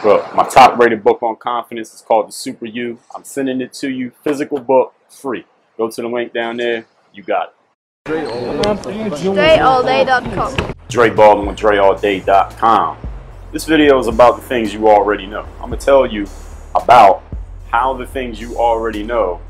Look, my top rated book on confidence is called The Super You. I'm sending it to you, physical book, free. Go to the link down there. You got it. DreAllDay.com. Dre Baldwin with DreAllDay.com. This video is about the things you already know. I'm going to tell you about how the things you already know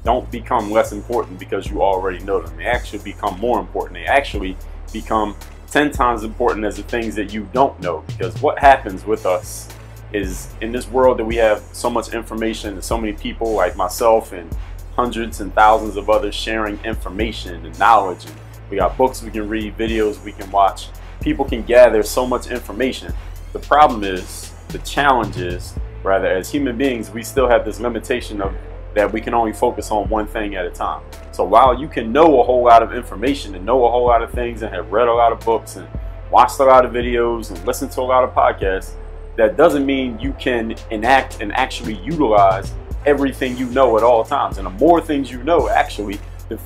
don't become less important because you already know them. They actually become more important. They actually become 10 times important as the things that you don't know. Because what happens with us is, in this world that we have so much information and so many people like myself and hundreds and thousands of others sharing information and knowledge, and we got books we can read, videos we can watch, people can gather so much information. The problem is, the challenge is, rather, as human beings, we still have this limitation of that we can only focus on one thing at a time. So while you can know a whole lot of information and know a whole lot of things and have read a lot of books and watched a lot of videos and listened to a lot of podcasts, that doesn't mean you can enact and actually utilize everything you know at all times. And the more things you know, actually, the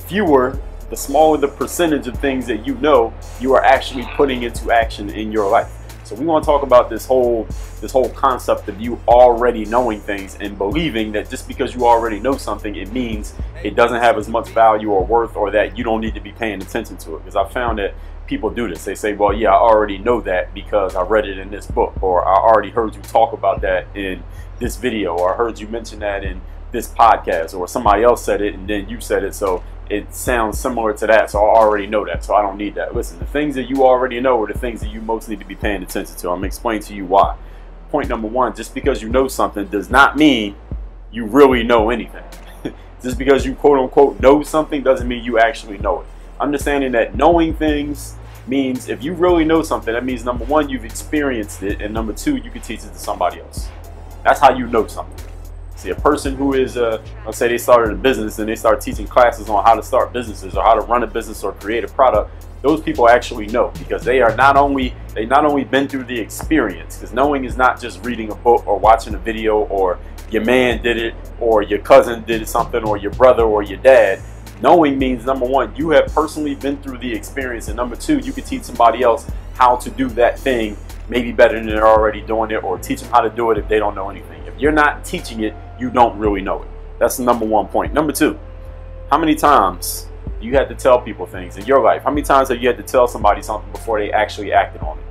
smaller the percentage of things that you know you are actually putting into action in your life. So we want to talk about this whole concept of you already knowing things and believing that just because you already know something, it means it doesn't have as much value or worth, or that you don't need to be paying attention to it. Because I found that people do this. They say, well, yeah, I already know that because I read it in this book, or I already heard you talk about that in this video, or I heard you mention that in this podcast, or somebody else said it and then you said it, so it sounds similar to that, so I already know that, so I don't need that. Listen, the things that you already know are the things that you most need to be paying attention to. I'm going to explain to you why. Point number one, just because you know something does not mean you really know anything. Just because you quote unquote know something doesn't mean you actually know it. Understanding that knowing things means if you really know something, that means number one, you've experienced it, and number two, you can teach it to somebody else. That's how you know something. See, a person who is, let's say they started a business and they start teaching classes on how to start businesses or how to run a business or create a product, those people actually know, because they not only been through the experience, because knowing is not just reading a book or watching a video, or your man did it, or your cousin did something, or your brother or your dad. Knowing means, number one, you have personally been through the experience, and number two, you can teach somebody else how to do that thing maybe better than they're already doing it, or teach them how to do it if they don't know anything. If you're not teaching it, you don't really know it. That's the number one point. Number two, how many times you had to tell people things in your life? How many times have you had to tell somebody something before they actually acted on it?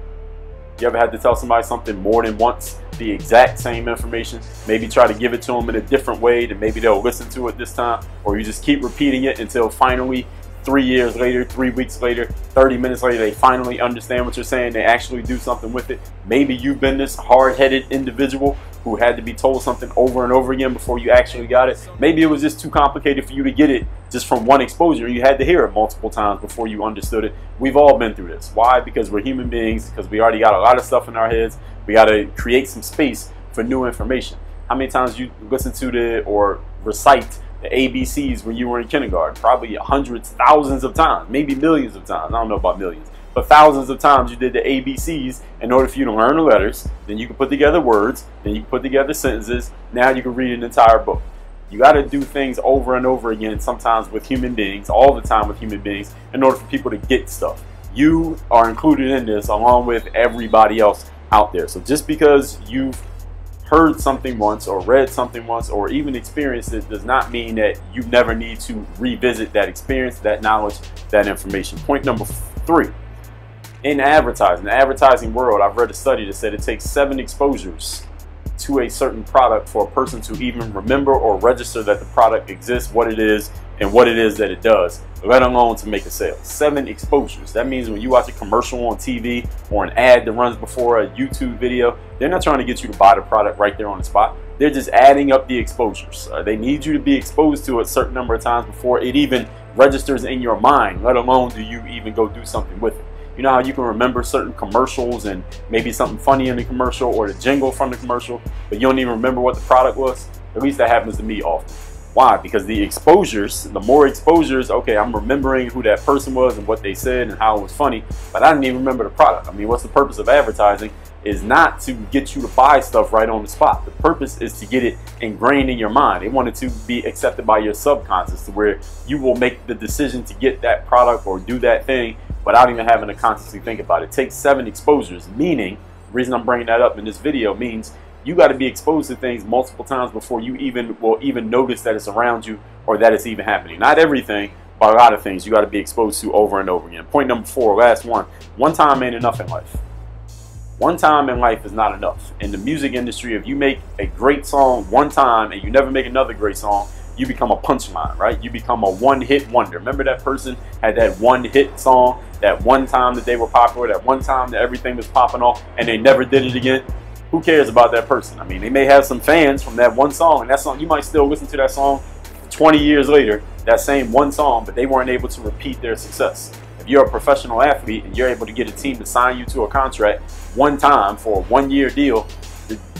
You ever had to tell somebody something more than once, the exact same information, maybe try to give it to them in a different way, then maybe they'll listen to it this time, or you just keep repeating it until finally 3 years later, 3 weeks later, 30 minutes later, they finally understand what you're saying, they actually do something with it. Maybe you've been this hard-headed individual who had to be told something over and over again before you actually got it. Maybe it was just too complicated for you to get it just from one exposure. You had to hear it multiple times before you understood it. We've all been through this. Why? Because we're human beings, because we already got a lot of stuff in our heads. We got to create some space for new information. How many times you listen to or recite the ABCs when you were in kindergarten? Probably hundreds, thousands of times, maybe millions of times. I don't know about millions, but thousands of times you did the ABCs in order for you to learn the letters. Then you can put together words, then you can put together sentences. Now you can read an entire book. You got to do things over and over again, sometimes with human beings, all the time with human beings, in order for people to get stuff. You are included in this along with everybody else out there. So just because you've heard something once or read something once or even experienced it does not mean that you never need to revisit that experience, that knowledge, that information. Point number three, in the advertising world, I've read a study that said it takes 7 exposures to a certain product for a person to even remember or register that the product exists, what it is, and what it is that it does, let alone to make a sale. 7 exposures. That means when you watch a commercial on TV or an ad that runs before a YouTube video, they're not trying to get you to buy the product right there on the spot. They're just adding up the exposures. They need you to be exposed to it a certain number of times before it even registers in your mind, let alone do you even go do something with it. You know how you can remember certain commercials and maybe something funny in the commercial or the jingle from the commercial, but you don't even remember what the product was? At least that happens to me often. Why? Because the exposures, the more exposures, okay, I'm remembering who that person was and what they said and how it was funny, but I didn't even remember the product. I mean, what's the purpose of advertising? Is not to get you to buy stuff right on the spot. The purpose is to get it ingrained in your mind. They want it to be accepted by your subconscious, to where you will make the decision to get that product or do that thing without even having to consciously think about it. It takes 7 exposures, meaning, the reason I'm bringing that up in this video means You got to be exposed to things multiple times before you will even notice that it's around you or that it's even happening. Not everything, but a lot of things you got to be exposed to over and over again. Point number 4, last one. One time ain't enough in life. One time in life is not enough. In the music industry, if you make a great song one time and you never make another great song, you become a punchline, right? You become a one-hit wonder. Remember that person had that one-hit song, that one time that they were popular, that one time that everything was popping off, and they never did it again? Who cares about that person? I mean, they may have some fans from that one song, and that song, you might still listen to that song 20 years later, that same one song, but they weren't able to repeat their success. If you're a professional athlete and you're able to get a team to sign you to a contract one time for a 1-year deal,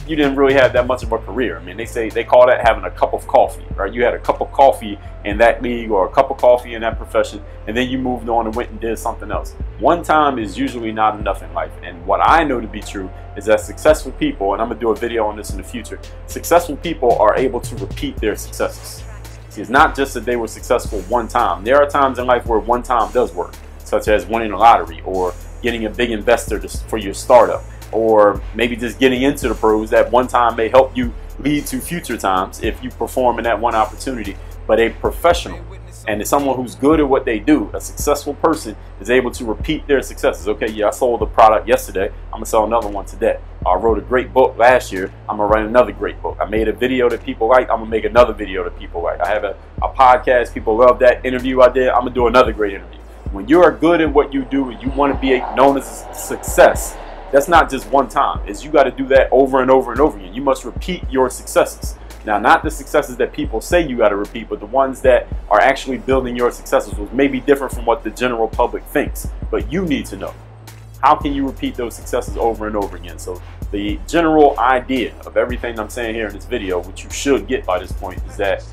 you didn't really have that much of a career. I mean, they call that having a cup of coffee, right? You had a cup of coffee in that league or a cup of coffee in that profession, and then you moved on and went and did something else. One time is usually not enough in life. And what I know to be true is that successful people, and I'm gonna do a video on this in the future, successful people are able to repeat their successes. See, it's not just that they were successful one time. There are times in life where one time does work, such as winning a lottery or getting a big investor for your startup, or maybe just getting into the pros. That one time may help you lead to future times if you perform in that one opportunity. But a professional and someone who's good at what they do, a successful person, is able to repeat their successes. Okay, yeah, I sold a product yesterday, I'm gonna sell another one today. I wrote a great book last year, I'm gonna write another great book. I made a video that people like, I'm gonna make another video that people like. I have a podcast, people love that interview I did, I'm gonna do another great interview. When you are good at what you do and you want to be known as a success, that's not just one time. It's you got to do that over and over and over again. You must repeat your successes. Now, not the successes that people say you got to repeat, but the ones that are actually building your successes, which may be different from what the general public thinks. But you need to know, how can you repeat those successes over and over again? So the general idea of everything I'm saying here in this video, which you should get by this point, is that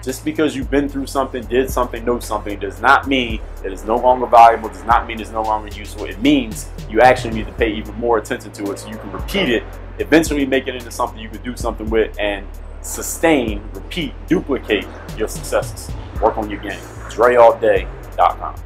just because you've been through something, did something, know something, does not mean that it's no longer valuable, does not mean it's no longer useful. It means you actually need to pay even more attention to it so you can repeat it, eventually make it into something you can do something with, and sustain, repeat, duplicate your successes. Work on your game. DreAllDay.com.